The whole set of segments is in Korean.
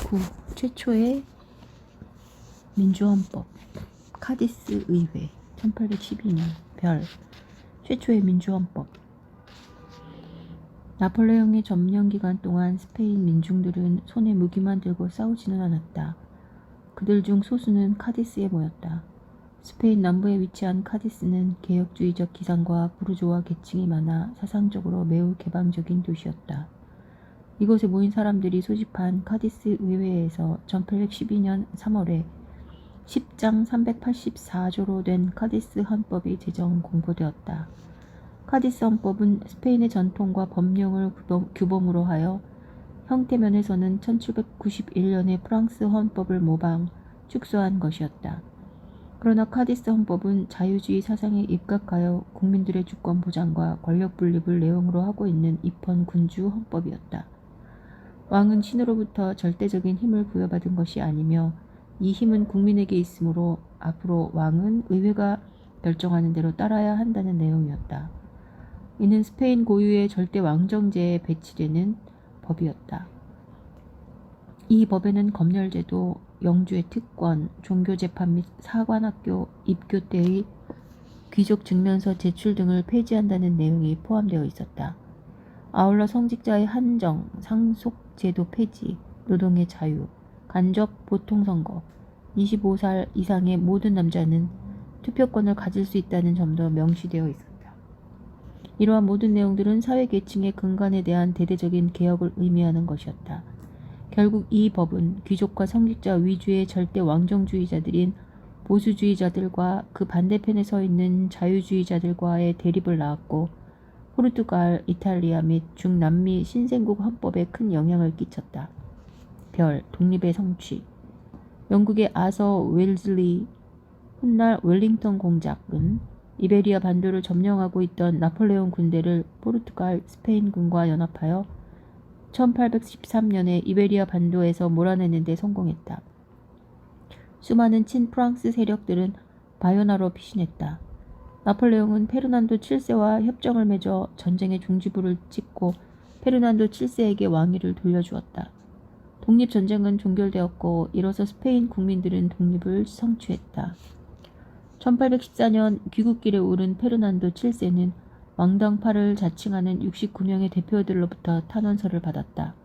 이후 최초의 민주헌법 카디스 의회 1812년 별 최초의 민주헌법. 나폴레옹의 점령 기간 동안 스페인 민중들은 손에 무기만 들고 싸우지는 않았다. 그들 중 소수는 카디스에 모였다. 스페인 남부에 위치한 카디스는 개혁주의적 기상과 부르주아 계층이 많아 사상적으로 매우 개방적인 도시였다. 이곳에 모인 사람들이 소집한 카디스 의회에서 1812년 3월에 10장 384조로 된 카디스 헌법이 제정 공포되었다. 카디스 헌법은 스페인의 전통과 법령을 규범으로 하여 형태면에서는 1791년의 프랑스 헌법을 모방, 축소한 것이었다. 그러나 카디스 헌법은 자유주의 사상에 입각하여 국민들의 주권 보장과 권력 분립을 내용으로 하고 있는 입헌 군주 헌법이었다. 왕은 신으로부터 절대적인 힘을 부여받은 것이 아니며 이 힘은 국민에게 있으므로 앞으로 왕은 의회가 결정하는 대로 따라야 한다는 내용이었다. 이는 스페인 고유의 절대 왕정제에 배치되는 법이었다. 이 법에는 검열제도, 영주의 특권, 종교재판 및 사관학교 입교 때의 귀족 증명서 제출 등을 폐지한다는 내용이 포함되어 있었다. 아울러 성직자의 한정, 상속제도 폐지, 노동의 자유, 간접 보통선거, 25살 이상의 모든 남자는 투표권을 가질 수 있다는 점도 명시되어 있었다. 이러한 모든 내용들은 사회계층의 근간에 대한 대대적인 개혁을 의미하는 것이었다. 결국 이 법은 귀족과 성직자 위주의 절대 왕정주의자들인 보수주의자들과 그 반대편에 서 있는 자유주의자들과의 대립을 낳았고 포르투갈, 이탈리아 및 중남미 신생국 헌법에 큰 영향을 끼쳤다. 별, 독립의 성취. 영국의 아서 웰즐리, 훗날 웰링턴 공작은 이베리아 반도를 점령하고 있던 나폴레옹 군대를 포르투갈, 스페인군과 연합하여 1813년에 이베리아 반도에서 몰아내는 데 성공했다. 수많은 친프랑스 세력들은 바요나로 피신했다. 나폴레옹은 페르난도 7세와 협정을 맺어 전쟁의 종지부를 찍고 페르난도 7세에게 왕위를 돌려주었다. 독립전쟁은 종결되었고 이로써 스페인 국민들은 독립을 성취했다. 1814년 귀국길에 오른 페르난도 7세는 왕당파를 자칭하는 69명의 대표들로부터 탄원서를 받았다.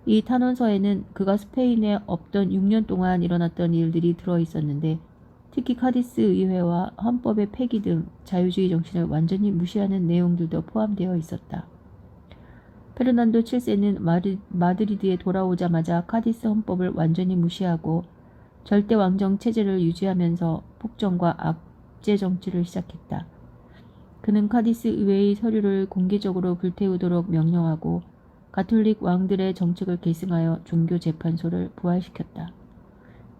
이 탄원서에는 그가 스페인에 없던 6년 동안 일어났던 일들이 들어있었는데 특히 카디스 의회와 헌법의 폐기 등 자유주의 정신을 완전히 무시하는 내용들도 포함되어 있었다. 페르난도 7세는 마드리드에 돌아오자마자 카디스 헌법을 완전히 무시하고 절대 왕정 체제를 유지하면서 폭정과 악재 정치를 시작했다. 그는 카디스 의회의 서류를 공개적으로 불태우도록 명령하고 가톨릭 왕들의 정책을 계승하여 종교재판소를 부활시켰다.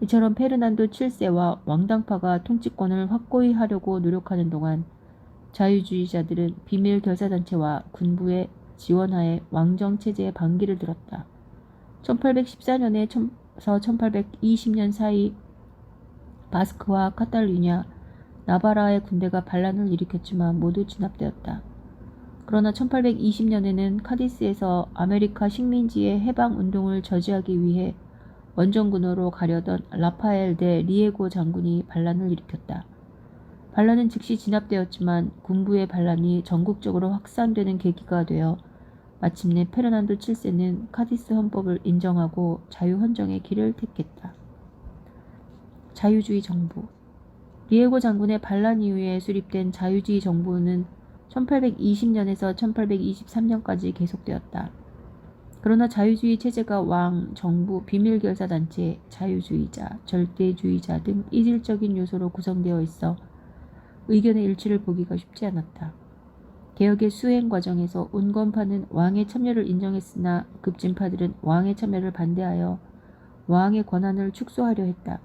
이처럼 페르난도 7세와 왕당파가 통치권을 확고히 하려고 노력하는 동안 자유주의자들은 비밀 결사단체와 군부의 지원하에 왕정체제의 반기를 들었다. 1814년에서 1820년 사이 바스크와 카탈루냐, 나바라의 군대가 반란을 일으켰지만 모두 진압되었다. 그러나 1820년에는 카디스에서 아메리카 식민지의 해방운동을 저지하기 위해 원정군으로 가려던 라파엘 데 리에고 장군이 반란을 일으켰다. 반란은 즉시 진압되었지만 군부의 반란이 전국적으로 확산되는 계기가 되어 마침내 페르난도 7세는 카디스 헌법을 인정하고 자유헌정의 길을 택했다. 자유주의 정부. 리에고 장군의 반란 이후에 수립된 자유주의 정부는 1820년에서 1823년까지 계속되었다. 그러나 자유주의 체제가 왕, 정부, 비밀결사단체, 자유주의자, 절대주의자 등 이질적인 요소로 구성되어 있어 의견의 일치를 보기가 쉽지 않았다. 개혁의 수행 과정에서 온건파는 왕의 참여를 인정했으나 급진파들은 왕의 참여를 반대하여 왕의 권한을 축소하려 했다.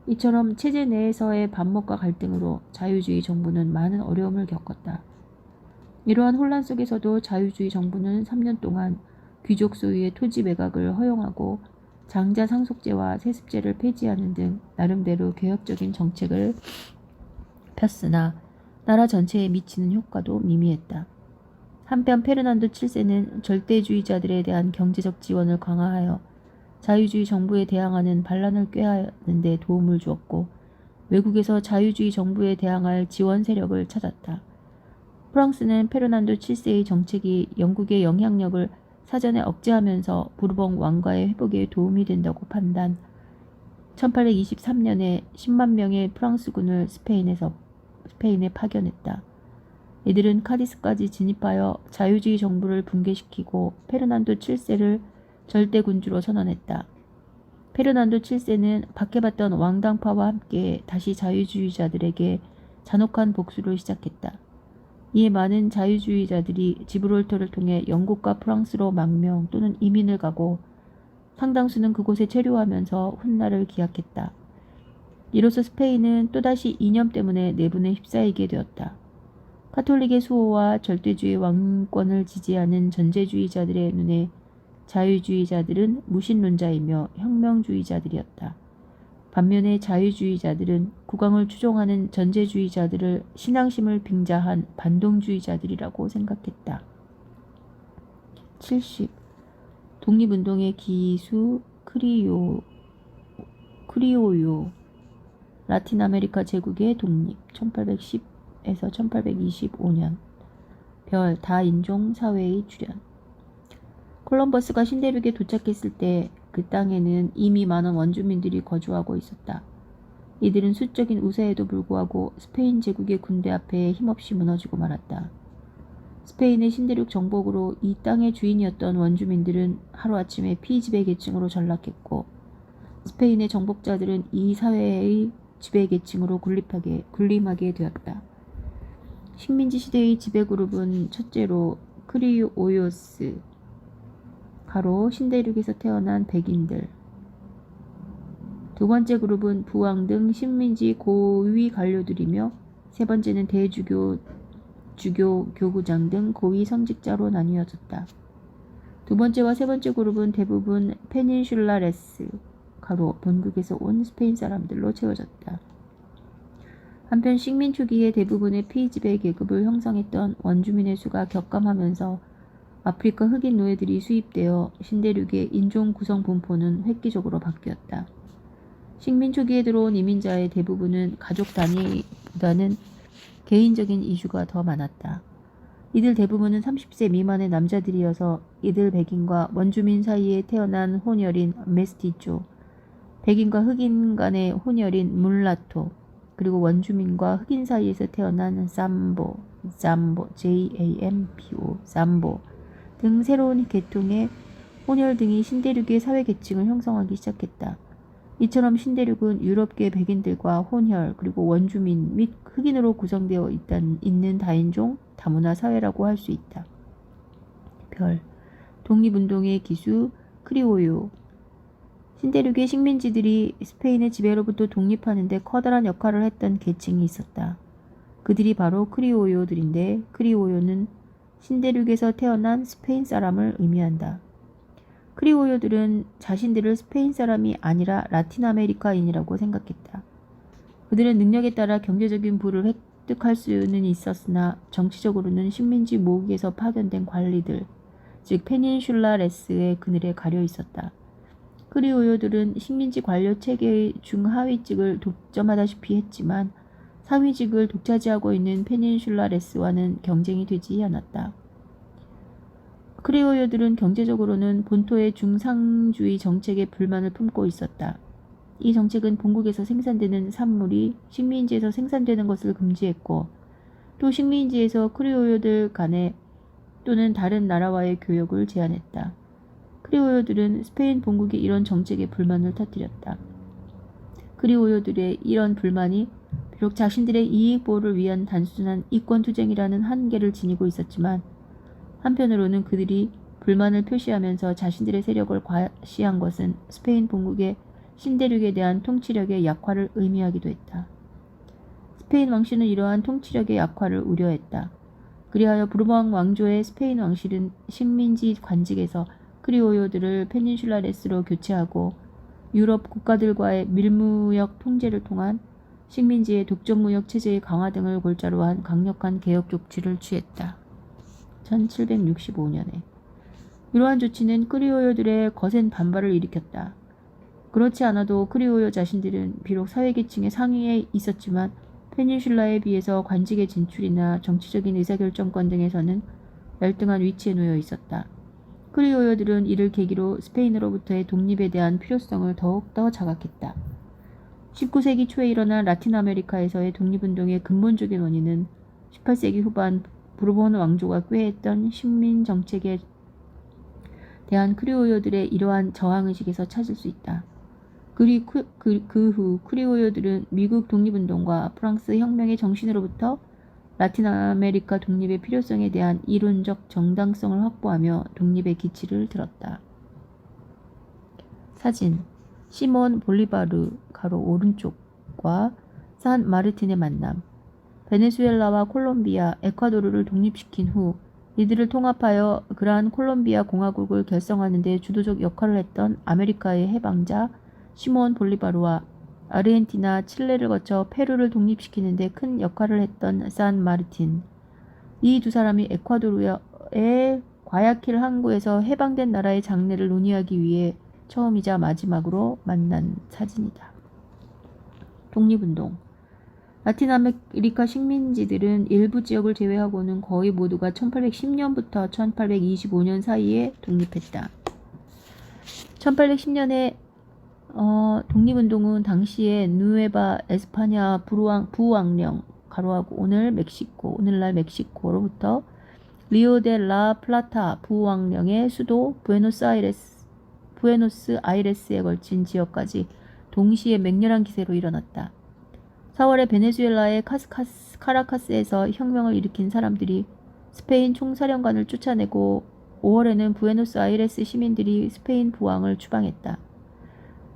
이처럼 체제 내에서의 반목과 갈등으로 자유주의 정부는 많은 어려움을 겪었다. 이러한 혼란 속에서도 자유주의 정부는 3년 동안 귀족 소유의 토지 매각을 허용하고 장자 상속제와 세습제를 폐지하는 등 나름대로 개혁적인 정책을 폈으나 나라 전체에 미치는 효과도 미미했다. 한편 페르난도 7세는 절대주의자들에 대한 경제적 지원을 강화하여 자유주의 정부에 대항하는 반란을 꾀하는 데 도움을 주었고 외국에서 자유주의 정부에 대항할 지원 세력을 찾았다. 프랑스는 페르난도 7세의 정책이 영국의 영향력을 사전에 억제하면서 부르봉 왕가의 회복에 도움이 된다고 판단, 1823년에 10만 명의 프랑스군을 스페인에 파견했다. 이들은 카디스까지 진입하여 자유주의 정부를 붕괴시키고 페르난도 7세를 절대군주로 선언했다. 페르난도 7세는 박해받던 왕당파와 함께 다시 자유주의자들에게 잔혹한 복수를 시작했다. 이에 많은 자유주의자들이 지브롤터를 통해 영국과 프랑스로 망명 또는 이민을 가고 상당수는 그곳에 체류하면서 훗날을 기약했다. 이로써 스페인은 또다시 이념 때문에 내분에 휩싸이게 되었다. 카톨릭의 수호와 절대주의 왕권을 지지하는 전제주의자들의 눈에 자유주의자들은 무신론자이며 혁명주의자들이었다. 반면에 자유주의자들은 국왕을 추종하는 전제주의자들을 신앙심을 빙자한 반동주의자들이라고 생각했다. 70. 독립운동의 기수 크리오요 라틴 아메리카 제국의 독립 1810에서 1825년 별 다인종 사회의 출현. 콜럼버스가 신대륙에 도착했을 때 그 땅에는 이미 많은 원주민들이 거주하고 있었다. 이들은 수적인 우세에도 불구하고 스페인 제국의 군대 앞에 힘없이 무너지고 말았다. 스페인의 신대륙 정복으로 이 땅의 주인이었던 원주민들은 하루아침에 피지배계층으로 전락했고 스페인의 정복자들은 이 사회의 지배계층으로 군림하게 되었다. 식민지 시대의 지배그룹은 첫째로 크리오요스 가로 신대륙에서 태어난 백인들, 두 번째 그룹은 부왕 등 식민지 고위 관료들이며 세 번째는 대주교, 주교, 교구장 등 고위 성직자로 나뉘어졌다. 두 번째와 세 번째 그룹은 대부분 페닌슐라레스 가로 본국에서 온 스페인 사람들로 채워졌다. 한편 식민 초기에 대부분의 피지배 계급을 형성했던 원주민의 수가 격감하면서 아프리카 흑인 노예들이 수입되어 신대륙의 인종 구성 분포는 획기적으로 바뀌었다. 식민 초기에 들어온 이민자의 대부분은 가족 단위보다는 개인적인 이주가 더 많았다. 이들 대부분은 30세 미만의 남자들이어서 이들 백인과 원주민 사이에 태어난 혼혈인 메스티조, 백인과 흑인 간의 혼혈인 물라토, 그리고 원주민과 흑인 사이에서 태어난 잠보, JAMBO, 잠보 등 새로운 계통의 혼혈 등이 신대륙의 사회계층을 형성하기 시작했다. 이처럼 신대륙은 유럽계 백인들과 혼혈 그리고 원주민 및 흑인으로 구성되어 있는 다인종 다문화 사회라고 할 수 있다. 별 독립운동의 기수 크리오요. 신대륙의 식민지들이 스페인의 지배로부터 독립하는 데 커다란 역할을 했던 계층이 있었다. 그들이 바로 크리오요들인데 크리오요는 신대륙에서 태어난 스페인 사람을 의미한다. 크리오요들은 자신들을 스페인 사람이 아니라 라틴 아메리카인이라고 생각했다. 그들은 능력에 따라 경제적인 부를 획득할 수는 있었으나 정치적으로는 식민지 모국에서 파견된 관리들, 즉 페닌슐라레스의 그늘에 가려 있었다. 크리오요들은 식민지 관료 체계의 중하위직을 독점하다시피 했지만 상위직을 독차지하고 있는 페닌슐라레스와는 경쟁이 되지 않았다. 크리오요들은 경제적으로는 본토의 중상주의 정책에 불만을 품고 있었다. 이 정책은 본국에서 생산되는 산물이 식민지에서 생산되는 것을 금지했고 또 식민지에서 크리오요들 간에 또는 다른 나라와의 교역을 제한했다. 크리오요들은 스페인 본국의 이런 정책에 불만을 터뜨렸다. 크리오요들의 이런 불만이 비록 자신들의 이익 보호를 위한 단순한 이권투쟁이라는 한계를 지니고 있었지만 한편으로는 그들이 불만을 표시하면서 자신들의 세력을 과시한 것은 스페인 본국의 신대륙에 대한 통치력의 약화를 의미하기도 했다. 스페인 왕실은 이러한 통치력의 약화를 우려했다. 그리하여 부르봉 왕조의 스페인 왕실은 식민지 관직에서 크리오요들을 페닌슐라레스로 교체하고 유럽 국가들과의 밀무역 통제를 통한 식민지의 독점무역 체제의 강화 등을 골자로 한 강력한 개혁 조치를 취했다. 1765년에 이러한 조치는 크리오요들의 거센 반발을 일으켰다. 그렇지 않아도 크리오요 자신들은 비록 사회계층의 상위에 있었지만 페닌슐라에 비해서 관직의 진출이나 정치적인 의사결정권 등에서는 열등한 위치에 놓여 있었다. 크리오요들은 이를 계기로 스페인으로부터의 독립에 대한 필요성을 더욱더 자각했다. 19세기 초에 일어난 라틴 아메리카에서의 독립운동의 근본적인 원인은 18세기 후반 부르본 왕조가 꾀했던 식민 정책에 대한 크리오요들의 이러한 저항의식에서 찾을 수 있다. 그 후 크리오요들은 미국 독립운동과 프랑스 혁명의 정신으로부터 라틴 아메리카 독립의 필요성에 대한 이론적 정당성을 확보하며 독립의 기치를 들었다. 사진 시몬 볼리바르 가로 오른쪽과 산 마르틴의 만남. 베네수엘라와 콜롬비아, 에콰도르를 독립시킨 후 이들을 통합하여 그러한 콜롬비아 공화국을 결성하는 데 주도적 역할을 했던 아메리카의 해방자 시몬 볼리바르와 아르헨티나, 칠레를 거쳐 페루를 독립시키는 데 큰 역할을 했던 산 마르틴. 이 두 사람이 에콰도르의 과야킬 항구에서 해방된 나라의 장래를 논의하기 위해 처음이자 마지막으로 만난 사진이다. 독립운동. 라틴 아메리카 식민지들은 일부 지역을 제외하고는 거의 모두가 1810년부터 1825년 사이에 독립했다. 1810년에 독립운동은 당시에 누에바 에스파냐 부왕령 가로하고 오늘날 멕시코로부터 리오 데 라 플라타 부왕령의 수도 부에노스 아이레스에 걸친 지역까지 동시에 맹렬한 기세로 일어났다. 4월에 베네수엘라의 카라카스에서 혁명을 일으킨 사람들이 스페인 총사령관을 쫓아내고 5월에는 부에노스 아이레스 시민들이 스페인 부왕을 추방했다.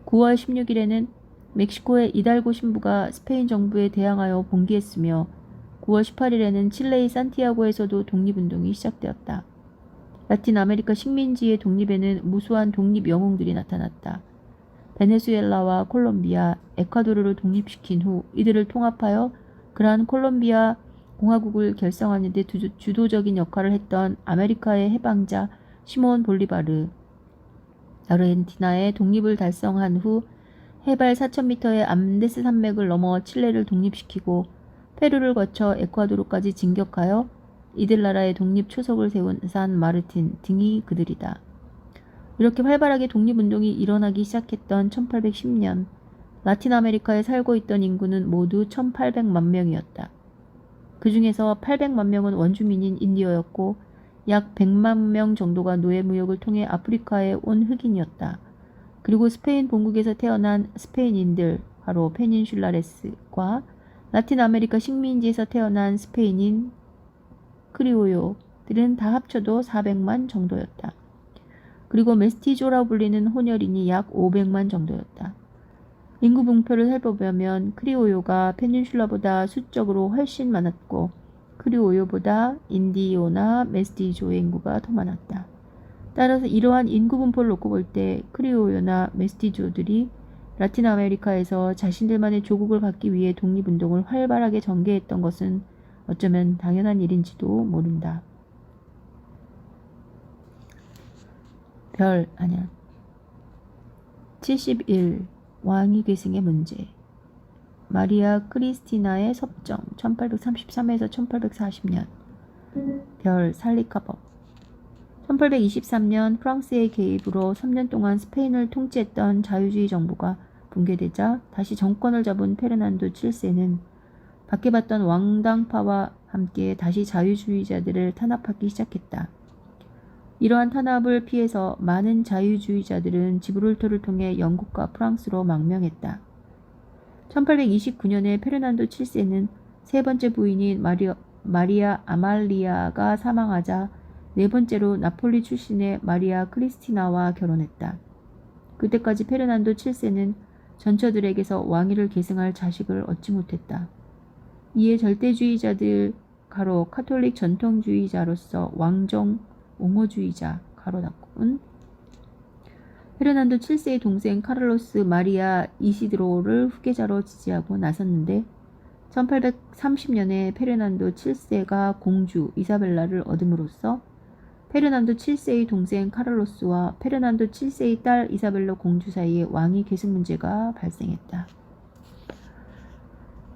9월 16일에는 멕시코의 이달고 신부가 스페인 정부에 대항하여 봉기했으며 9월 18일에는 칠레의 산티아고에서도 독립운동이 시작되었다. 라틴 아메리카 식민지의 독립에는 무수한 독립 영웅들이 나타났다. 베네수엘라와 콜롬비아, 에콰도르를 독립시킨 후 이들을 통합하여 그러한 콜롬비아 공화국을 결성하는 데 주도적인 역할을 했던 아메리카의 해방자 시몬 볼리바르, 아르헨티나의 독립을 달성한 후 해발 4,000m의 안데스 산맥을 넘어 칠레를 독립시키고 페루를 거쳐 에콰도르까지 진격하여 이들 나라의 독립 초석을 세운 산 마르틴 등이 그들이다. 이렇게 활발하게 독립운동이 일어나기 시작했던 1810년 라틴 아메리카에 살고 있던 인구는 모두 1800만 명이었다. 그 중에서 800만 명은 원주민인 인디어였고 약 100만 명 정도가 노예무역을 통해 아프리카에 온 흑인이었다. 그리고 스페인 본국에서 태어난 스페인인들 바로 페닌슐라레스과 라틴 아메리카 식민지에서 태어난 스페인인 크리오요들은 다 합쳐도 400만 정도였다. 그리고 메스티조라 불리는 혼혈인이 약 500만 정도였다. 인구 분포를 살펴보면 크리오요가 페닌슐라보다 수적으로 훨씬 많았고 크리오요보다 인디오나 메스티조의 인구가 더 많았다. 따라서 이러한 인구 분포를 놓고 볼 때 크리오요나 메스티조들이 라틴 아메리카에서 자신들만의 조국을 갖기 위해 독립운동을 활발하게 전개했던 것은 어쩌면 당연한 일인지도 모른다. 71. 왕위 계승의 문제. 마리아 크리스티나의 섭정 1833에서 1840년. 살리카법. 1823년 프랑스의 개입으로 3년 동안 스페인을 통치했던 자유주의 정부가 붕괴되자 다시 정권을 잡은 페르난도 7세는 박해받던 왕당파와 함께 다시 자유주의자들을 탄압하기 시작했다. 이러한 탄압을 피해서 많은 자유주의자들은 지브롤터를 통해 영국과 프랑스로 망명했다. 1829년에 페르난도 7세는 세 번째 부인인 마리아 아말리아가 사망하자 네 번째로 나폴리 출신의 마리아 크리스티나와 결혼했다. 그때까지 페르난도 7세는 전처들에게서 왕위를 계승할 자식을 얻지 못했다. 이에 절대주의자들 가로 카톨릭 전통주의자로서 왕정 옹호주의자 가로 닫고는 페르난도 7세의 동생 카를로스 마리아 이시드로를 후계자로 지지하고 나섰는데 1830년에 페르난도 7세가 공주 이사벨라를 얻음으로써 페르난도 7세의 동생 카를로스와 페르난도 7세의 딸 이사벨라 공주 사이에 왕위 계승 문제가 발생했다.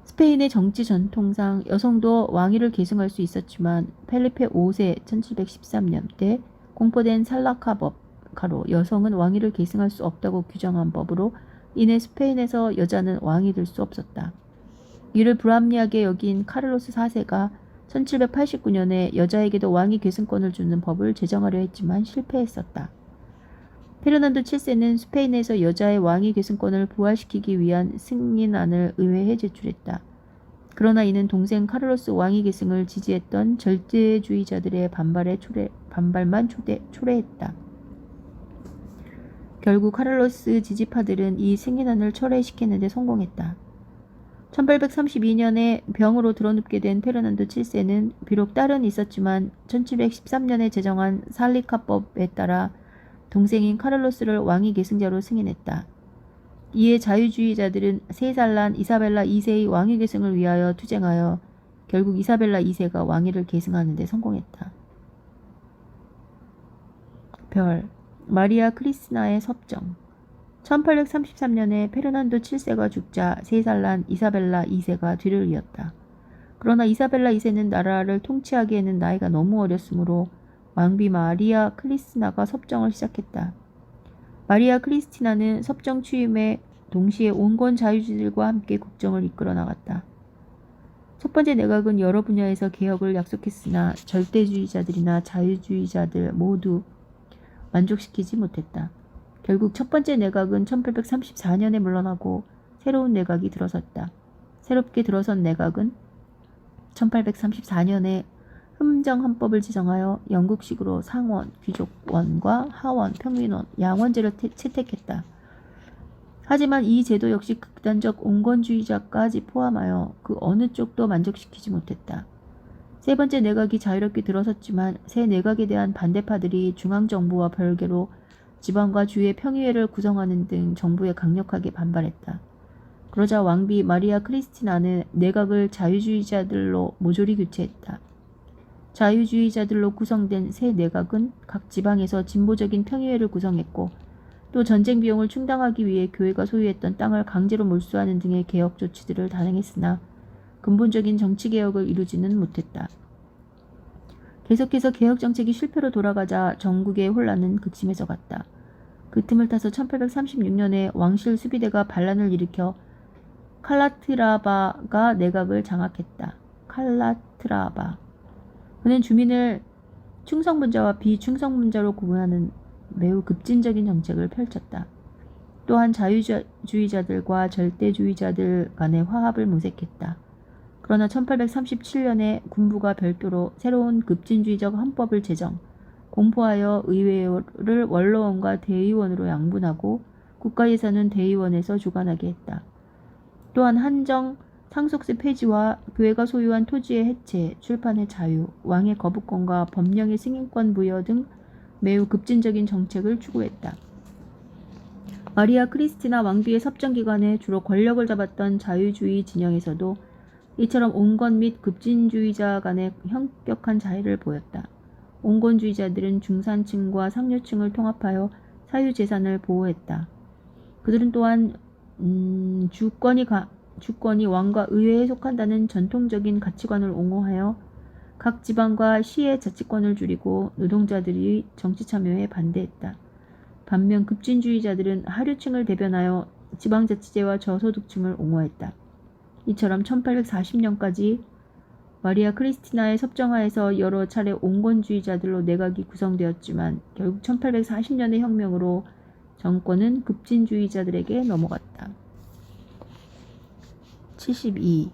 스페인의 정치 전통상 여성도 왕위를 계승할 수 있었지만 펠리페 5세 1713년 때 공포된 살라카법가로 여성은 왕위를 계승할 수 없다고 규정한 법으로 이내 스페인에서 여자는 왕이 될 수 없었다. 이를 불합리하게 여긴 카를로스 4세가 1789년에 여자에게도 왕위 계승권을 주는 법을 제정하려 했지만 실패했었다. 페르난도 7세는 스페인에서 여자의 왕위 계승권을 부활시키기 위한 승인안을 의회에 제출했다. 그러나 이는 동생 카를로스 왕위 계승을 지지했던 절대주의자들의 반발만 초래했다. 결국 카를로스 지지파들은 이 승인안을 철회시키는 데 성공했다. 1832년에 병으로 드러눕게 된 페르난도 7세는 비록 딸은 있었지만 1713년에 제정한 살리카법에 따라 동생인 카를로스를 왕위 계승자로 승인했다. 이에 자유주의자들은 3살 난 이사벨라 2세의 왕위 계승을 위하여 투쟁하여 결국 이사벨라 2세가 왕위를 계승하는 데 성공했다. 별 마리아 크리스티나의 섭정 1833년에 페르난도 7세가 죽자 3살 난 이사벨라 2세가 뒤를 이었다. 그러나 이사벨라 2세는 나라를 통치하기에는 나이가 너무 어렸으므로 왕비 마리아 크리스티나가 섭정을 시작했다. 마리아 크리스티나는 섭정 취임에 동시에 온건 자유주의들과 함께 국정을 이끌어 나갔다. 첫 번째 내각은 여러 분야에서 개혁을 약속했으나 절대주의자들이나 자유주의자들 모두 만족시키지 못했다. 결국 첫 번째 내각은 1834년에 물러나고 새로운 내각이 들어섰다. 새롭게 들어선 내각은 1834년에 흠정헌법을 제정하여 영국식으로 상원, 귀족원과 하원, 평민원, 양원제를 채택했다. 하지만 이 제도 역시 극단적 온건주의자까지 포함하여 그 어느 쪽도 만족시키지 못했다. 세 번째 내각이 자유롭게 들어섰지만 새 내각에 대한 반대파들이 중앙정부와 별개로 지방과 주의 평의회를 구성하는 등 정부에 강력하게 반발했다. 그러자 왕비 마리아 크리스티나는 내각을 자유주의자들로 모조리 교체했다. 자유주의자들로 구성된 새 내각은 각 지방에서 진보적인 평의회를 구성했고 또 전쟁 비용을 충당하기 위해 교회가 소유했던 땅을 강제로 몰수하는 등의 개혁 조치들을 단행했으나 근본적인 정치개혁을 이루지는 못했다. 계속해서 개혁 정책이 실패로 돌아가자 전국의 혼란은 극심해져 갔다. 그 틈을 타서 1836년에 왕실 수비대가 반란을 일으켜 칼라트라바가 내각을 장악했다. 칼라트라바. 그는 주민을 충성분자와 비충성분자로 구분하는 매우 급진적인 정책을 펼쳤다. 또한 자유주의자들과 절대주의자들 간의 화합을 모색했다. 그러나 1837년에 군부가 별도로 새로운 급진주의적 헌법을 제정, 공포하여 의회를 원로원과 대의원으로 양분하고 국가예산은 대의원에서 주관하게 했다. 또한 한정 상속세 폐지와 교회가 소유한 토지의 해체, 출판의 자유, 왕의 거부권과 법령의 승인권 부여 등 매우 급진적인 정책을 추구했다. 마리아 크리스티나 왕비의 섭정기간에 주로 권력을 잡았던 자유주의 진영에서도 이처럼 온건 및 급진주의자 간의 현격한 차이를 보였다. 온건주의자들은 중산층과 상류층을 통합하여 사유재산을 보호했다. 그들은 또한 주권이 왕과 의회에 속한다는 전통적인 가치관을 옹호하여 각 지방과 시의 자치권을 줄이고 노동자들이 정치 참여에 반대했다. 반면 급진주의자들은 하류층을 대변하여 지방자치제와 저소득층을 옹호했다. 이처럼 1840년까지 마리아 크리스티나의 섭정하에서 여러 차례 온건주의자들로 내각이 구성되었지만 결국 1840년의 혁명으로 정권은 급진주의자들에게 넘어갔다. 72.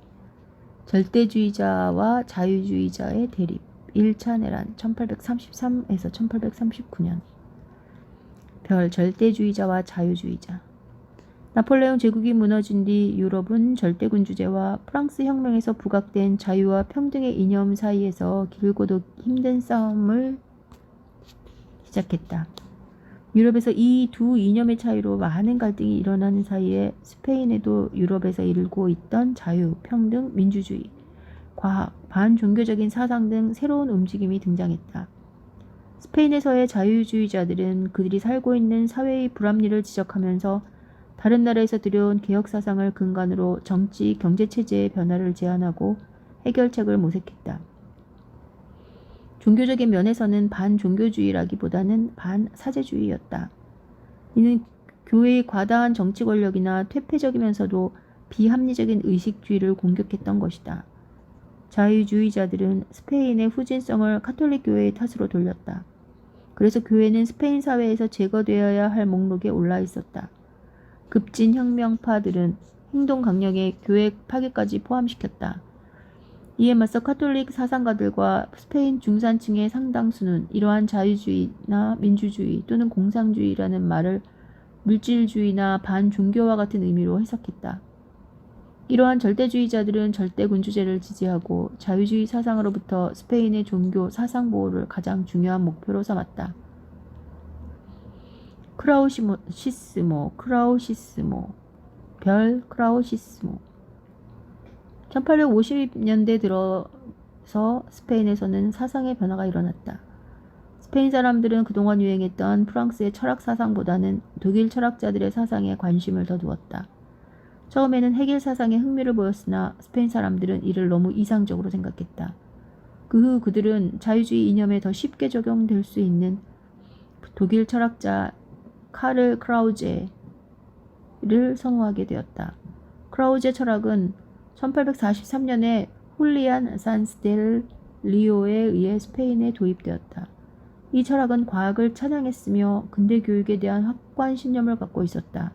절대주의자와 자유주의자의 대립 1차 내란 1833에서 1839년 별 절대주의자와 자유주의자 나폴레옹 제국이 무너진 뒤 유럽은 절대군주제와 프랑스 혁명에서 부각된 자유와 평등의 이념 사이에서 길고도 힘든 싸움을 시작했다. 유럽에서 이 두 이념의 차이로 많은 갈등이 일어나는 사이에 스페인에도 유럽에서 일고 있던 자유, 평등, 민주주의, 과학, 반종교적인 사상 등 새로운 움직임이 등장했다. 스페인에서의 자유주의자들은 그들이 살고 있는 사회의 불합리를 지적하면서 다른 나라에서 들여온 개혁 사상을 근간으로 정치, 경제 체제의 변화를 제안하고 해결책을 모색했다. 종교적인 면에서는 반종교주의라기보다는 반사제주의였다. 이는 교회의 과다한 정치 권력이나 퇴폐적이면서도 비합리적인 의식주의를 공격했던 것이다. 자유주의자들은 스페인의 후진성을 카톨릭 교회의 탓으로 돌렸다. 그래서 교회는 스페인 사회에서 제거되어야 할 목록에 올라 있었다. 급진 혁명파들은 행동 강령에 교회 파괴까지 포함시켰다. 이에 맞서 카톨릭 사상가들과 스페인 중산층의 상당수는 이러한 자유주의나 민주주의 또는 공산주의라는 말을 물질주의나 반종교와 같은 의미로 해석했다. 이러한 절대주의자들은 절대군주제를 지지하고 자유주의 사상으로부터 스페인의 종교 사상 보호를 가장 중요한 목표로 삼았다. 크라우시스모, 별 크라우시스모. 1850년대 들어서 스페인에서는 사상의 변화가 일어났다. 스페인 사람들은 그동안 유행했던 프랑스의 철학 사상보다는 독일 철학자들의 사상에 관심을 더 두었다. 처음에는 헤겔 사상에 흥미를 보였으나 스페인 사람들은 이를 너무 이상적으로 생각했다. 그 후 그들은 자유주의 이념에 더 쉽게 적용될 수 있는 독일 철학자 카를 크라우제를 선호하게 되었다. 크라우제 철학은 1843년에 훌리안 산스 델 리오에 의해 스페인에 도입되었다. 이 철학은 과학을 찬양했으며 근대 교육에 대한 확고한 신념을 갖고 있었다.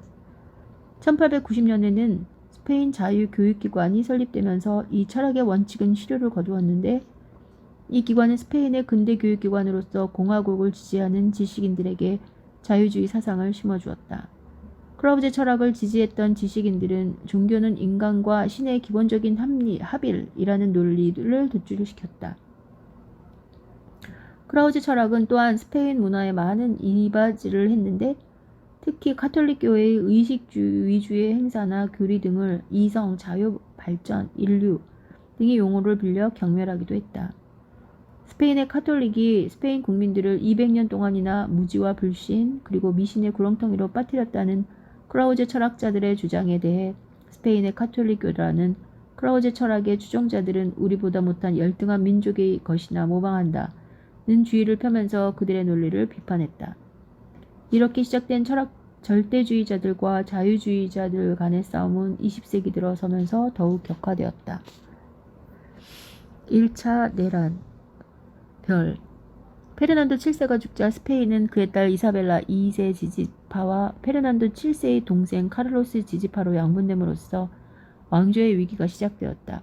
1890년에는 스페인 자유교육기관이 설립되면서 이 철학의 원칙은 실효를 거두었는데 이 기관은 스페인의 근대 교육기관으로서 공화국을 지지하는 지식인들에게 자유주의 사상을 심어주었다. 크라우제 철학을 지지했던 지식인들은 종교는 인간과 신의 기본적인 합일이라는 논리를 도출시켰다. 크라우제 철학은 또한 스페인 문화에 많은 이바지를 했는데 특히 카톨릭 교회의 의식주의 위주의 행사나 교리 등을 이성, 자유, 발전, 인류 등의 용어를 빌려 경멸하기도 했다. 스페인의 카톨릭이 스페인 국민들을 200년 동안이나 무지와 불신 그리고 미신의 구렁텅이로 빠뜨렸다는 크라우제 철학자들의 주장에 대해 스페인의 카톨릭교라는 크라우제 철학의 추종자들은 우리보다 못한 열등한 민족의 것이나 모방한다 는 주의를 펴면서 그들의 논리를 비판했다. 이렇게 시작된 절대주의자들과 자유주의자들 간의 싸움은 20세기 들어서면서 더욱 격화되었다. 1차 내란 별 페르난도 7세가 죽자 스페인은 그의 딸 이사벨라 2세 지지파와 페르난도 7세의 동생 카를로스 지지파로 양분됨으로써 왕조의 위기가 시작되었다.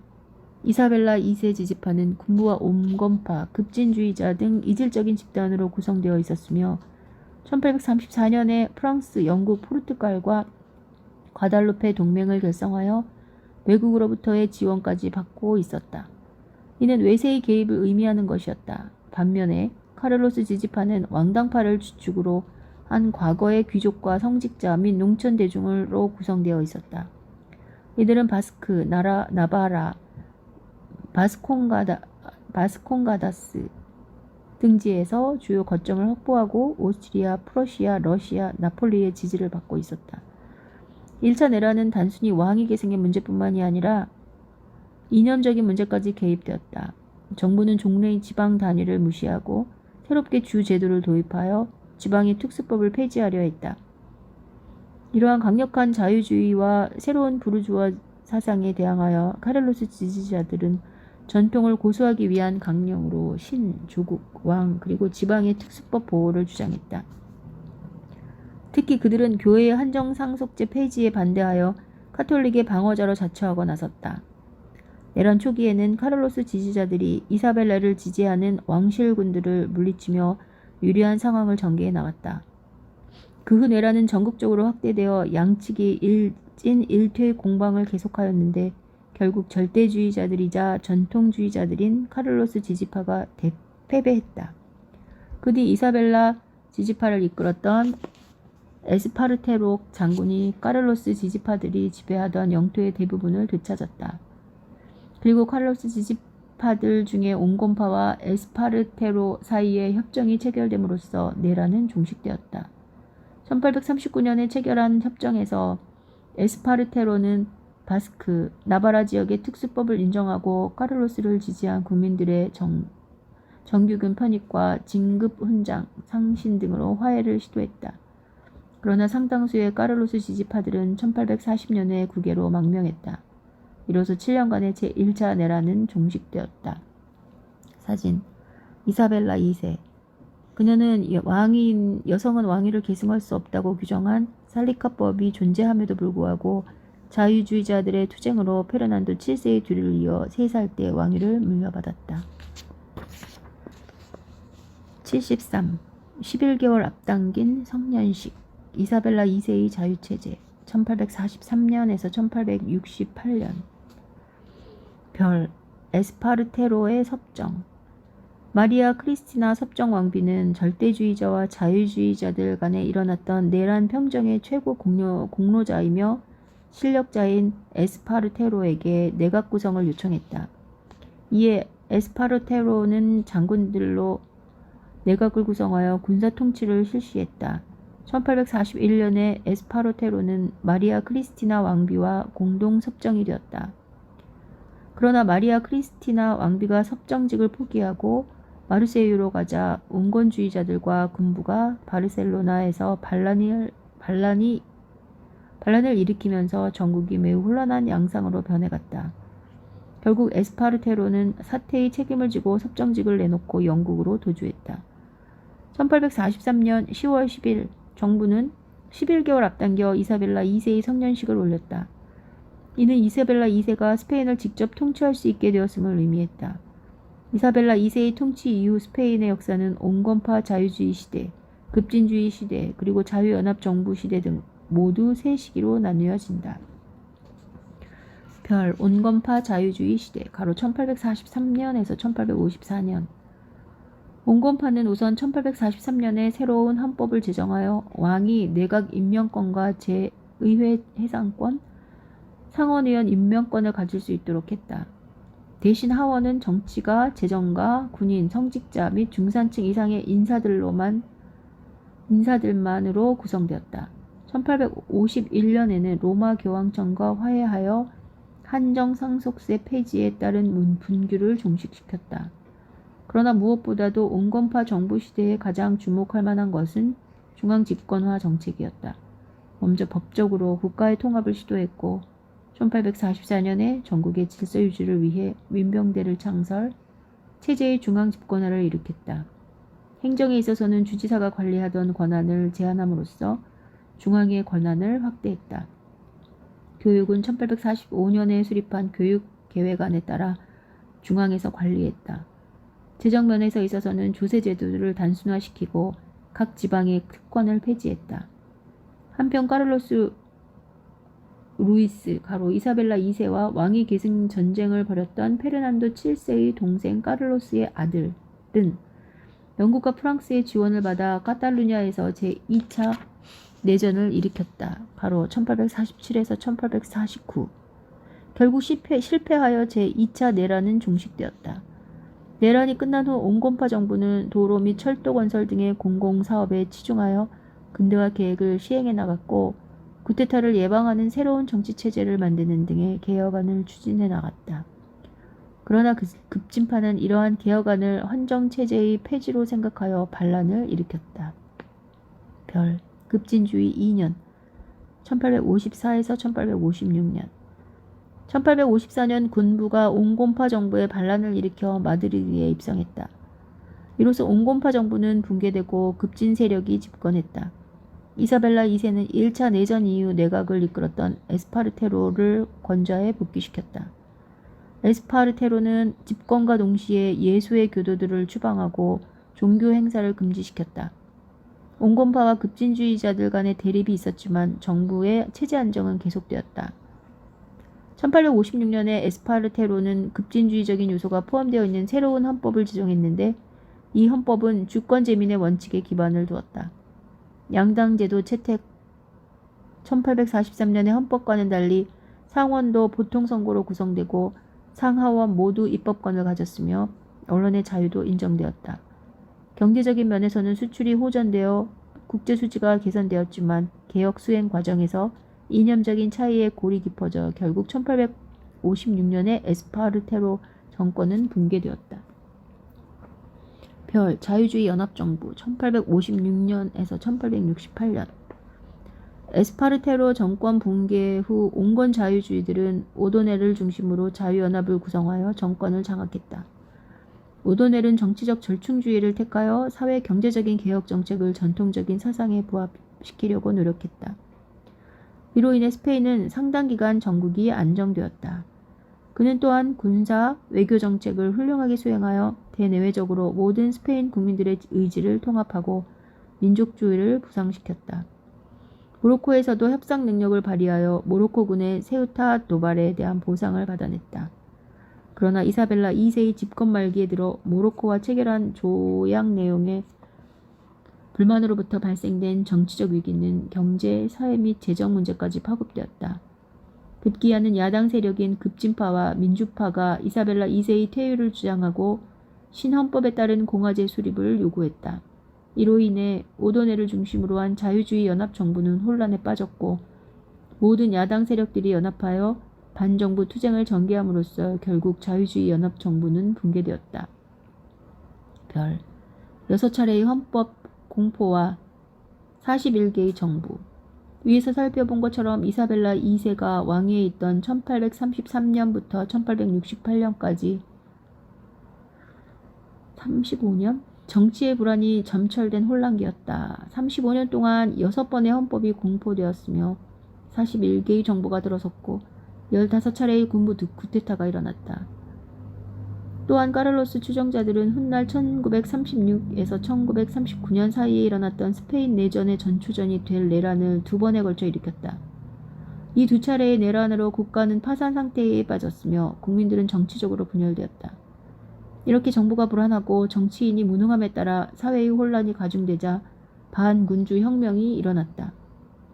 이사벨라 2세 지지파는 군부와 온건파, 급진주의자 등 이질적인 집단으로 구성되어 있었으며 1834년에 프랑스, 영국, 포르투갈과 과달루페 동맹을 결성하여 외국으로부터의 지원까지 받고 있었다. 이는 외세의 개입을 의미하는 것이었다. 반면에 카를로스 지지파는 왕당파를 주축으로 한 과거의 귀족과 성직자 및 농촌 대중으로 구성되어 있었다. 이들은 바스크, 나바라, 바스콩가다스 등지에서 주요 거점을 확보하고 오스트리아, 프러시아, 러시아, 나폴리의 지지를 받고 있었다. 1차 내란은 단순히 왕위 계승의 문제뿐만이 아니라 이념적인 문제까지 개입되었다. 정부는 종래의 지방 단위를 무시하고 새롭게 주 제도를 도입하여 지방의 특수법을 폐지하려 했다. 이러한 강력한 자유주의와 새로운 부르주아 사상에 대항하여 카를로스 지지자들은 전통을 고수하기 위한 강령으로 신, 조국, 왕 그리고 지방의 특수법 보호를 주장했다. 특히 그들은 교회의 한정상속제 폐지에 반대하여 카톨릭의 방어자로 자처하고 나섰다. 내란 초기에는 카를로스 지지자들이 이사벨라를 지지하는 왕실군들을 물리치며 유리한 상황을 전개해 나갔다. 그 후 내란은 전국적으로 확대되어 양측이 일진일퇴 공방을 계속하였는데 결국 절대주의자들이자 전통주의자들인 카를로스 지지파가 패배했다. 그 뒤 이사벨라 지지파를 이끌었던 에스파르테록 장군이 카를로스 지지파들이 지배하던 영토의 대부분을 되찾았다. 그리고 카를로스 지지파들 중에 온건파와 에스파르테로 사이에 협정이 체결됨으로써 내란은 종식되었다. 1839년에 체결한 협정에서 에스파르테로는 바스크, 나바라 지역의 특수법을 인정하고 카를로스를 지지한 국민들의 정규금 편입과 진급 훈장, 상신 등으로 화해를 시도했다. 그러나 상당수의 카를로스 지지파들은 1840년에 국외로 망명했다. 이로써 7년간의 제1차 내란은 종식되었다. 사진 이사벨라 2세 그녀는 여성은 왕위를 계승할 수 없다고 규정한 살리카법이 존재함에도 불구하고 자유주의자들의 투쟁으로 페르난도 7세의 뒤를 이어 3살 때 왕위를 물려받았다. 73. 11개월 앞당긴 성년식 이사벨라 2세의 자유체제 1843년에서 1868년 별 에스파르테로의 섭정 마리아 크리스티나 섭정 왕비는 절대주의자와 자유주의자들 간에 일어났던 내란 평정의 최고 공로자이며 실력자인 에스파르테로에게 내각 구성을 요청했다. 이에 에스파르테로는 장군들로 내각을 구성하여 군사 통치를 실시했다. 1841년에 에스파르테로는 마리아 크리스티나 왕비와 공동 섭정이 되었다. 그러나 마리아 크리스티나 왕비가 섭정직을 포기하고 마르세유로 가자 온건주의자들과 군부가 바르셀로나에서 반란을 일으키면서 전국이 매우 혼란한 양상으로 변해갔다. 결국 에스파르테로는 사태의 책임을 지고 섭정직을 내놓고 영국으로 도주했다. 1843년 10월 10일 정부는 11개월 앞당겨 이사벨라 2세의 성년식을 올렸다. 이는 이사벨라 2세가 스페인을 직접 통치할 수 있게 되었음을 의미했다. 이사벨라 2세의 통치 이후 스페인의 역사는 온건파 자유주의 시대, 급진주의 시대, 그리고 자유연합정부 시대 등 모두 3시기로 나누어진다. 별 온건파 자유주의 시대 가로 1843년에서 1854년 온건파는 우선 1843년에 새로운 헌법을 제정하여 왕이 내각 임명권과 제-의회 해상권, 상원의원 임명권을 가질 수 있도록 했다. 대신 하원은 정치가 재정가, 군인, 성직자 및 중산층 이상의 인사들만으로 구성되었다. 1851년에는 로마 교황청과 화해하여 한정상속세 폐지에 따른 분규를 종식시켰다. 그러나 무엇보다도 온건파 정부 시대에 가장 주목할 만한 것은 중앙집권화 정책이었다. 먼저 법적으로 국가의 통합을 시도했고 1844년에 전국의 질서 유지를 위해 민병대를 창설, 체제의 중앙집권화를 일으켰다. 행정에 있어서는 주지사가 관리하던 권한을 제한함으로써 중앙의 권한을 확대했다. 교육은 1845년에 수립한 교육계획안에 따라 중앙에서 관리했다. 재정 면에서 있어서는 조세제도를 단순화시키고 각 지방의 특권을 폐지했다. 한편 카를로스 루이스 이사벨라 2세와 왕위 계승 전쟁을 벌였던 페르난도 7세의 동생 카를로스의 아들은 영국과 프랑스의 지원을 받아 카탈루냐에서 제2차 내전을 일으켰다. 1847에서 1849 결국 실패하여 제2차 내란은 종식되었다. 내란이 끝난 후 온건파 정부는 도로 및 철도 건설 등의 공공사업에 치중하여 근대화 계획을 시행해 나갔고 쿠데타를 예방하는 새로운 정치체제를 만드는 등의 개혁안을 추진해 나갔다. 그러나 급진파는 이러한 개혁안을 헌정체제의 폐지로 생각하여 반란을 일으켰다. 별 급진주의 2년 1854에서 1856년 1854년 군부가 온건파 정부의 반란을 일으켜 마드리드에 입성했다. 이로써 온건파 정부는 붕괴되고 급진 세력이 집권했다. 이사벨라 2세는 1차 내전 이후 내각을 이끌었던 에스파르테로를 권좌에 복귀시켰다. 에스파르테로는 집권과 동시에 예수의 교도들을 추방하고 종교 행사를 금지시켰다. 온건파와 급진주의자들 간의 대립이 있었지만 정부의 체제 안정은 계속되었다. 1856년에 에스파르테로는 급진주의적인 요소가 포함되어 있는 새로운 헌법을 제정했는데 이 헌법은 주권재민의 원칙에 기반을 두었다. 양당제도 채택 1843년의 헌법과는 달리 상원도 보통선거로 구성되고 상하원 모두 입법권을 가졌으며 언론의 자유도 인정되었다. 경제적인 면에서는 수출이 호전되어 국제 수지가 개선되었지만 개혁 수행 과정에서 이념적인 차이에 골이 깊어져 결국 1856년에 에스파르테로 정권은 붕괴되었다. 별 자유주의 연합정부 1856년에서 1868년 에스파르테로 정권 붕괴 후 온건 자유주의들은 오도넬을 중심으로 자유연합을 구성하여 정권을 장악했다. 오도넬은 정치적 절충주의를 택하여 사회 경제적인 개혁 정책을 전통적인 사상에 부합시키려고 노력했다. 이로 인해 스페인은 상당 기간 전국이 안정되었다. 그는 또한 군사, 외교 정책을 훌륭하게 수행하여 대내외적으로 모든 스페인 국민들의 의지를 통합하고 민족주의를 부상시켰다. 모로코에서도 협상 능력을 발휘하여 모로코군의 세우타 도발에 대한 보상을 받아냈다. 그러나 이사벨라 2세의 집권 말기에 들어 모로코와 체결한 조약 내용에 불만으로부터 발생된 정치적 위기는 경제, 사회 및 재정 문제까지 파급되었다. 급기야는 야당 세력인 급진파와 민주파가 이사벨라 2세의 퇴위를 주장하고 신헌법에 따른 공화제 수립을 요구했다. 이로 인해 오도넬을 중심으로 한 자유주의 연합정부는 혼란에 빠졌고 모든 야당 세력들이 연합하여 반정부 투쟁을 전개함으로써 결국 자유주의 연합정부는 붕괴되었다. 별 6차례의 헌법 공포와 41개의 정부. 위에서 살펴본 것처럼 이사벨라 2세가 왕위에 있던 1833년부터 1868년까지 35년? 정치의 불안이 점철된 혼란기였다. 35년 동안 6번의 헌법이 공포되었으며 41개의 정부가 들어섰고 15차례의 군부 쿠데타가 일어났다. 또한 카를로스 추종자들은 훗날 1936에서 1939년 사이에 일어났던 스페인 내전의 전초전이 될 내란을 2번에 걸쳐 일으켰다. 이 2차례의 내란으로 국가는 파산 상태에 빠졌으며 국민들은 정치적으로 분열되었다. 이렇게 정부가 불안하고 정치인이 무능함에 따라 사회의 혼란이 가중되자 반군주 혁명이 일어났다.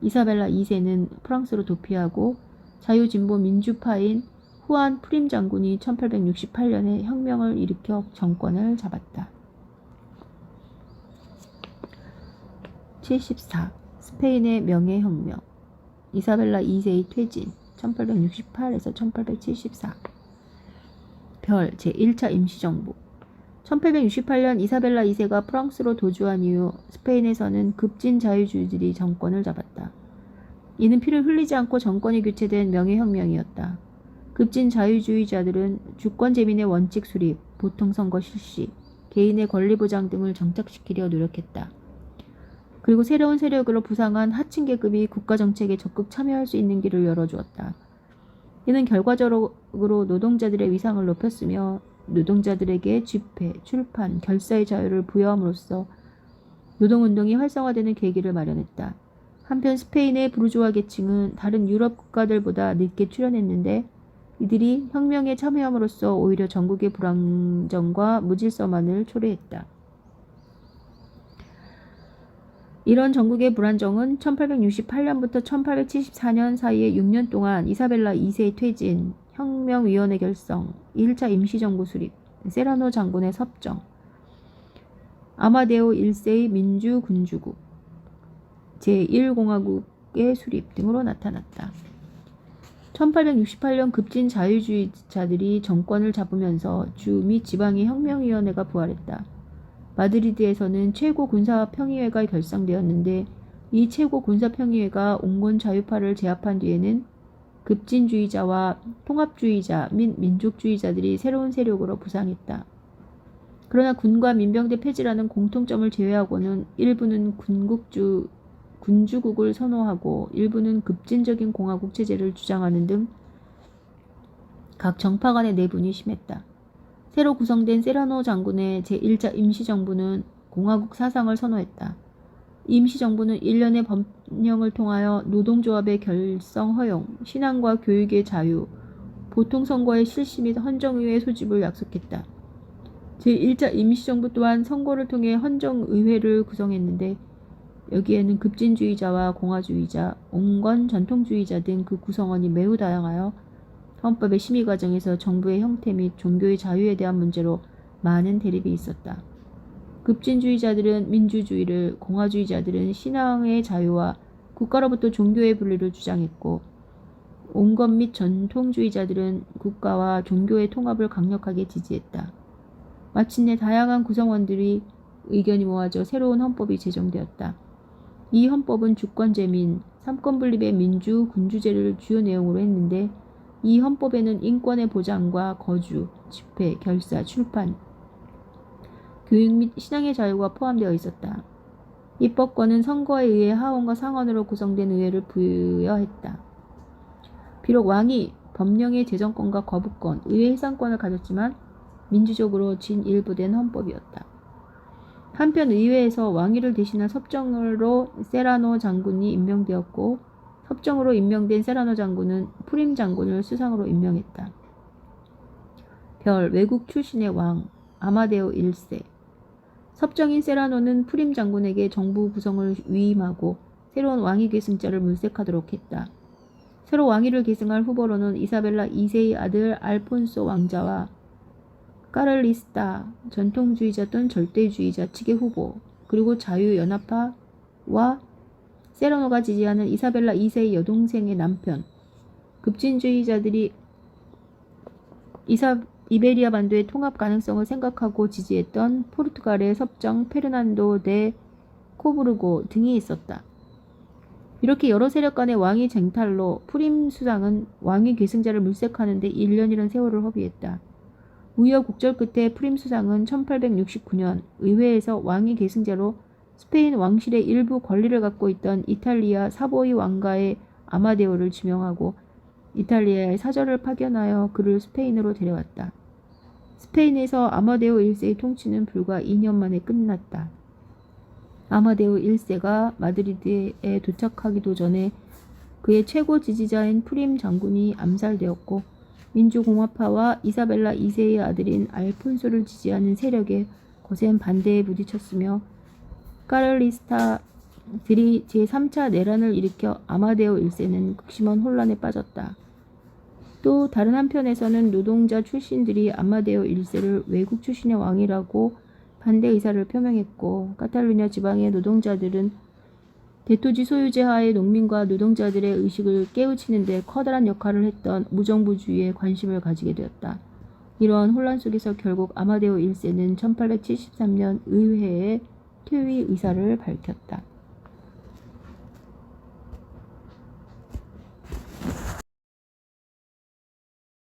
이사벨라 2세는 프랑스로 도피하고 자유진보 민주파인 후안 프림 장군이 1868년에 혁명을 일으켜 정권을 잡았다. 74. 스페인의 명예혁명. 이사벨라 2세의 퇴진 1868에서 1874. 별 제1차 임시정부. 1868년 이사벨라 2세가 프랑스로 도주한 이후 스페인에서는 급진 자유주의들이 정권을 잡았다. 이는 피를 흘리지 않고 정권이 교체된 명예혁명이었다. 급진 자유주의자들은 주권재민의 원칙 수립, 보통선거 실시, 개인의 권리 보장 등을 정착시키려 노력했다. 그리고 새로운 세력으로 부상한 하층 계급이 국가정책에 적극 참여할 수 있는 길을 열어주었다. 이는 결과적으로 노동자들의 위상을 높였으며 노동자들에게 집회, 출판, 결사의 자유를 부여함으로써 노동운동이 활성화되는 계기를 마련했다. 한편 스페인의 부르주아 계층은 다른 유럽 국가들보다 늦게 출현했는데 이들이 혁명에 참여함으로써 오히려 전국의 불안정과 무질서만을 초래했다. 이런 전국의 불안정은 1868년부터 1874년 사이에 6년 동안 이사벨라 2세의 퇴진, 혁명위원회 결성, 1차 임시정부 수립, 세라노 장군의 섭정, 아마데오 1세의 민주군주국, 제1공화국의 수립 등으로 나타났다. 1868년 급진 자유주의자들이 정권을 잡으면서 주 및 지방의 혁명위원회가 부활했다. 마드리드에서는 최고 군사평의회가 결성되었는데 이 최고 군사평의회가 온건 자유파를 제압한 뒤에는 급진주의자와 통합주의자 및 민족주의자들이 새로운 세력으로 부상했다. 그러나 군과 민병대 폐지라는 공통점을 제외하고는 일부는 군주국을 선호하고 일부는 급진적인 공화국 체제를 주장하는 등 각 정파 간의 내분이 심했다. 새로 구성된 세라노 장군의 제1차 임시정부는 공화국 사상을 선호했다. 임시정부는 1년의 법령을 통하여 노동조합의 결성 허용, 신앙과 교육의 자유, 보통선거의 실시 및 헌정의회 소집을 약속했다. 제1차 임시정부 또한 선거를 통해 헌정의회를 구성했는데 여기에는 급진주의자와 공화주의자, 온건 전통주의자 등 그 구성원이 매우 다양하여 헌법의 심의 과정에서 정부의 형태 및 종교의 자유에 대한 문제로 많은 대립이 있었다. 급진주의자들은 민주주의를, 공화주의자들은 신앙의 자유와 국가로부터 종교의 분리를 주장했고, 온것 및 전통주의자들은 국가와 종교의 통합을 강력하게 지지했다. 마침내 다양한 구성원들이 의견이 모아져 새로운 헌법이 제정되었다. 이 헌법은 주권제 민, 삼권분립의 민주, 군주제를 주요 내용으로 했는데, 이 헌법에는 인권의 보장과 거주, 집회, 결사, 출판, 교육 및 신앙의 자유가 포함되어 있었다. 입법권은 선거에 의해 하원과 상원으로 구성된 의회를 부여했다. 비록 왕이 법령의 제정권과 거부권, 의회 해산권을 가졌지만 민주적으로 진일보된 헌법이었다. 한편 의회에서 왕위를 대신할 섭정으로 세라노 장군이 임명되었고, 섭정으로 임명된 세라노 장군은 프림 장군을 수상으로 임명했다. 별, 외국 출신의 왕, 아마데오 1세. 섭정인 세라노는 프림 장군에게 정부 구성을 위임하고 새로운 왕위 계승자를 물색하도록 했다. 새로 왕위를 계승할 후보로는 이사벨라 2세의 아들 알폰소 왕자와 까를리스타, 전통주의자 또는 절대주의자 측의 후보, 그리고 자유연합파와 세라노가 지지하는 이사벨라 2세의 여동생의 남편, 급진주의자들이 이베리아 반도의 통합 가능성을 생각하고 지지했던 포르투갈의 섭정 페르난도 데 코브르고 등이 있었다. 이렇게 여러 세력 간의 왕위 쟁탈로 프림 수상은 왕위 계승자를 물색하는 데 1년이라는 세월을 허비했다. 우여곡절 끝에 프림 수상은 1869년 의회에서 왕위 계승자로 스페인 왕실의 일부 권리를 갖고 있던 이탈리아 사보이 왕가의 아마데오를 지명하고 이탈리아에 사절을 파견하여 그를 스페인으로 데려왔다. 스페인에서 아마데오 1세의 통치는 불과 2년 만에 끝났다. 아마데오 1세가 마드리드에 도착하기도 전에 그의 최고 지지자인 프림 장군이 암살되었고, 민주공화파와 이사벨라 2세의 아들인 알폰소를 지지하는 세력의 거센 반대에 부딪혔으며, 까를리스타들이 제3차 내란을 일으켜 아마데오 1세는 극심한 혼란에 빠졌다. 또 다른 한편에서는 노동자 출신들이 아마데오 1세를 외국 출신의 왕이라고 반대 의사를 표명했고, 카탈루냐 지방의 노동자들은 대토지 소유제 하의 농민과 노동자들의 의식을 깨우치는 데 커다란 역할을 했던 무정부주의에 관심을 가지게 되었다. 이러한 혼란 속에서 결국 아마데오 1세는 1873년 의회에 퇴위 의사를 밝혔다.